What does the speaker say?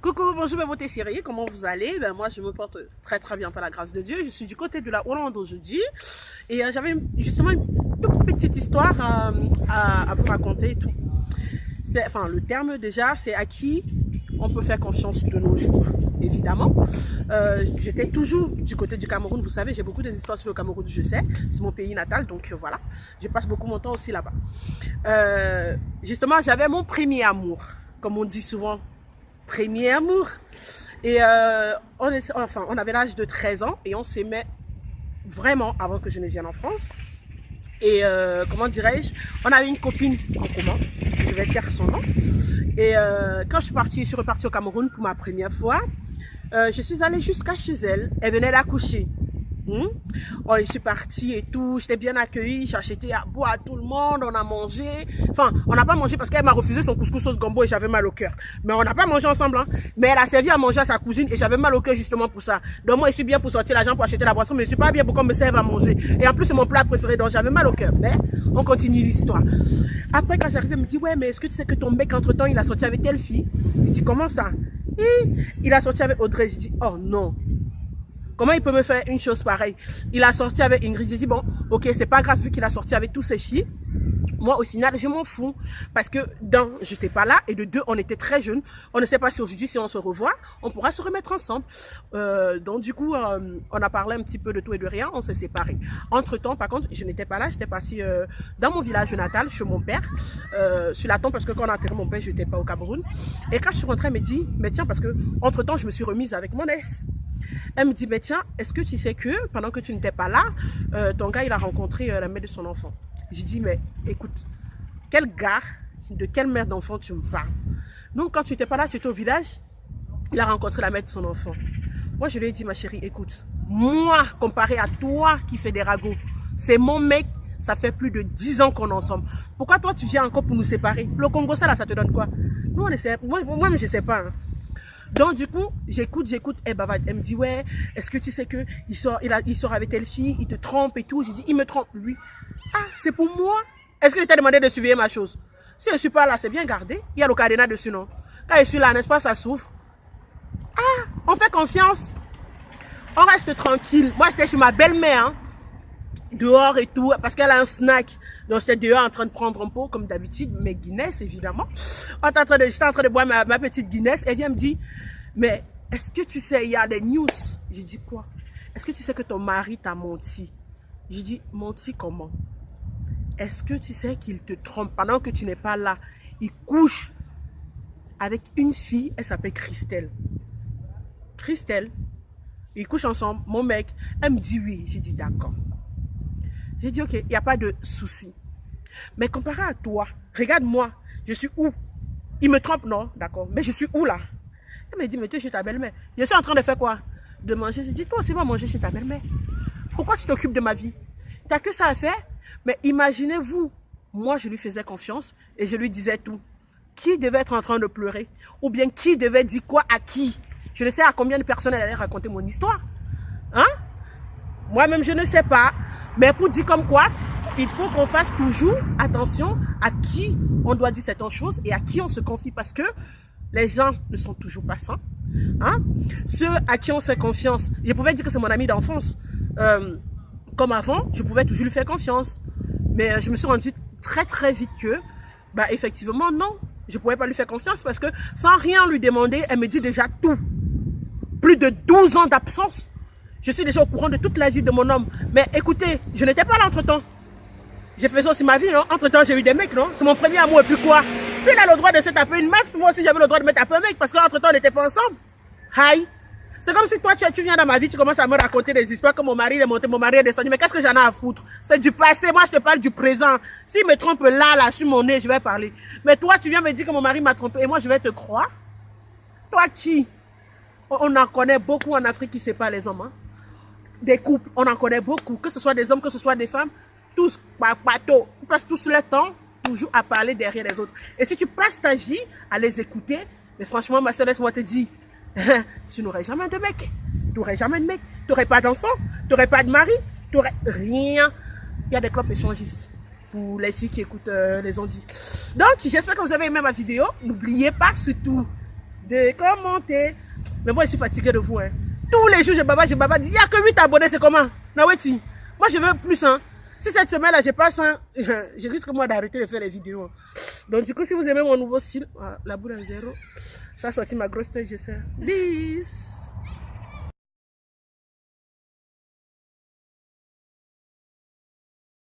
Coucou, bonjour mes beautés chéries, comment vous allez? Moi je me porte très très bien par la grâce de Dieu. Je suis du côté de la Hollande aujourd'hui et j'avais justement une toute petite histoire à vous raconter et tout. Enfin, le terme déjà, c'est à qui on peut faire confiance de nos jours, évidemment. J'étais toujours du côté du Cameroun, vous savez, j'ai beaucoup d'histoires sur le Cameroun, je sais, c'est mon pays natal, donc voilà, je passe beaucoup mon temps aussi là-bas. Justement, j'avais mon premier amour, comme on dit souvent, premier amour. Et on avait l'âge de 13 ans et on s'aimait vraiment avant que je ne vienne en France. Et comment dirais-je, on avait une copine en commun, je vais taire son nom. Et quand je suis repartie au Cameroun pour ma première fois, je suis allée jusqu'à chez elle, elle venait d'accoucher. Je suis partie et tout, j'étais bien accueillie, j'ai acheté à boire à tout le monde, on a mangé. Enfin, on n'a pas mangé parce qu'elle m'a refusé son couscous sauce gombo et j'avais mal au cœur. Mais on n'a pas mangé ensemble, hein. Mais elle a servi à manger à sa cousine et j'avais mal au cœur justement pour ça. Donc moi, je suis bien pour sortir l'argent pour acheter la boisson, mais je suis pas bien pour qu'on me serve à manger. Et en plus, c'est mon plat préféré, donc j'avais mal au cœur. Mais on continue l'histoire. Après, quand j'arrive, elle me dit, ouais, mais est-ce que tu sais que ton mec, entre-temps, il a sorti avec telle fille? Je dis, comment ça? Et il a sorti avec Audrey. Je dis, oh non. Comment il peut me faire une chose pareille? Il a sorti avec Ingrid. J'ai dit, bon, ok, c'est pas grave vu qu'il a sorti avec tous ses filles. Moi, au final, je m'en fous. Parce que, d'un, je n'étais pas là. Et de deux, on était très jeunes. On ne sait pas si aujourd'hui, si on se revoit, on pourra se remettre ensemble. Donc, du coup, on a parlé un petit peu de tout et de rien. On s'est séparés. Entre-temps, par contre, je n'étais pas là. J'étais partie dans mon village natal, chez mon père. Sur la tombe, parce que quand on a enterré mon père, je n'étais pas au Cameroun. Et quand je suis rentrée, elle me dit, mais tiens, parce que, entre-temps, je me suis remise avec mon ex. Elle me dit, mais tiens, est-ce que tu sais que pendant que tu n'étais pas là, ton gars, il a rencontré la mère de son enfant? J'ai dit, mais écoute, quel gars, de quelle mère d'enfant tu me parles? Donc, quand tu n'étais pas là, tu étais au village, il a rencontré la mère de son enfant. Moi, je lui ai dit, ma chérie, écoute, moi, comparé à toi qui fais des ragots, c'est mon mec, ça fait plus de 10 ans qu'on est ensemble. Pourquoi toi, tu viens encore pour nous séparer? Le Congo, ça, là, ça te donne quoi? Nous, on essaie, moi, je ne sais pas, hein. Donc du coup, j'écoute, elle bavarde. Elle me dit, ouais, est-ce que tu sais que il sort avec telle fille, il te trompe et tout. J'ai dit, il me trompe, lui. Ah, c'est pour moi? Est-ce que je t'ai demandé de surveiller ma chose? Si je ne suis pas là, c'est bien gardé. Il y a le cadenas dessus, non? Quand je suis là, n'est-ce pas, ça s'ouvre. Ah, on fait confiance. On reste tranquille. Moi, j'étais chez ma belle-mère, hein, dehors et tout, parce qu'elle a un snack. Donc j'étais dehors en train de prendre un pot, comme d'habitude, mes Guinness, évidemment. J'étais en train de boire ma petite Guinness. Elle vient me dire, mais est-ce que tu sais, il y a des news? J'ai dit, quoi? Est-ce que tu sais que ton mari t'a menti? J'ai dit, menti comment? Est-ce que tu sais qu'il te trompe pendant que tu n'es pas là? Il couche avec une fille, elle s'appelle Christelle. Christelle, ils couchent ensemble, mon mec. Elle me dit oui. J'ai dit, d'accord. J'ai dit, ok, il n'y a pas de souci. Mais comparé à toi, regarde-moi, je suis où? Il me trompe, non? D'accord. Mais je suis où là? Elle me dit, mais tu es chez ta belle-mère. Je suis en train de faire quoi? De manger. J'ai dit, toi aussi, va manger chez ta belle-mère. Pourquoi tu t'occupes de ma vie? Tu n'as que ça à faire? Mais imaginez-vous, moi, je lui faisais confiance et je lui disais tout. Qui devait être en train de pleurer? Ou bien qui devait dire quoi à qui? Je ne sais à combien de personnes elle allait raconter mon histoire. Hein? Moi-même, je ne sais pas. Mais pour dire comme quoi, il faut qu'on fasse toujours attention à qui on doit dire certaines choses et à qui on se confie parce que les gens ne sont toujours pas sains. Hein? Ceux à qui on fait confiance, je pouvais dire que c'est mon ami d'enfance. Comme avant, je pouvais toujours lui faire confiance. Mais je me suis rendu très très vite que, bah, effectivement, non. Je ne pouvais pas lui faire confiance parce que sans rien lui demander, elle me dit déjà tout. Plus de 12 ans d'absence. Je suis déjà au courant de toute la vie de mon homme. Mais écoutez, je n'étais pas là entre-temps. J'ai fait ça aussi ma vie, non? Entre-temps, j'ai eu des mecs, non? C'est mon premier amour et puis quoi? Puis il a le droit de se taper une meuf. Moi aussi, j'avais le droit de me taper un mec parce qu'entre-temps, on n'était pas ensemble. Aïe! C'est comme si toi, tu viens dans ma vie, tu commences à me raconter des histoires que mon mari est monté, mon mari est descendu. Mais qu'est-ce que j'en ai à foutre? C'est du passé. Moi, je te parle du présent. S'il me trompe là, sur mon nez, je vais parler. Mais toi, tu viens me dire que mon mari m'a trompé et moi, je vais te croire? Toi qui? On en connaît beaucoup en Afrique qui séparent les hommes, hein? Des couples, on en connaît beaucoup, que ce soit des hommes, que ce soit des femmes, tous par bateau, ils passent tous le temps toujours à parler derrière les autres. Et si tu passes ta vie à les écouter, mais franchement, ma soeur, laisse-moi te dire, tu n'aurais jamais de mec, tu n'aurais jamais de mec, tu n'aurais pas d'enfant, tu n'aurais pas de mari, tu n'aurais rien. Il y a des clubs échangistes pour les filles qui écoutent les ondits. Donc, j'espère que vous avez aimé ma vidéo. N'oubliez pas surtout de commenter. Mais moi, je suis fatiguée de vous. Hein. Tous les jours, je bavarde. Il n'y a que 8 abonnés, c'est comment? Naweti. Moi, je veux plus. Hein. Si cette semaine-là, je passe, hein, je risque moi d'arrêter de faire les vidéos. Donc, du coup, si vous aimez mon nouveau style, la boule à zéro, ça a sorti ma grosse tête, je sais. Bis.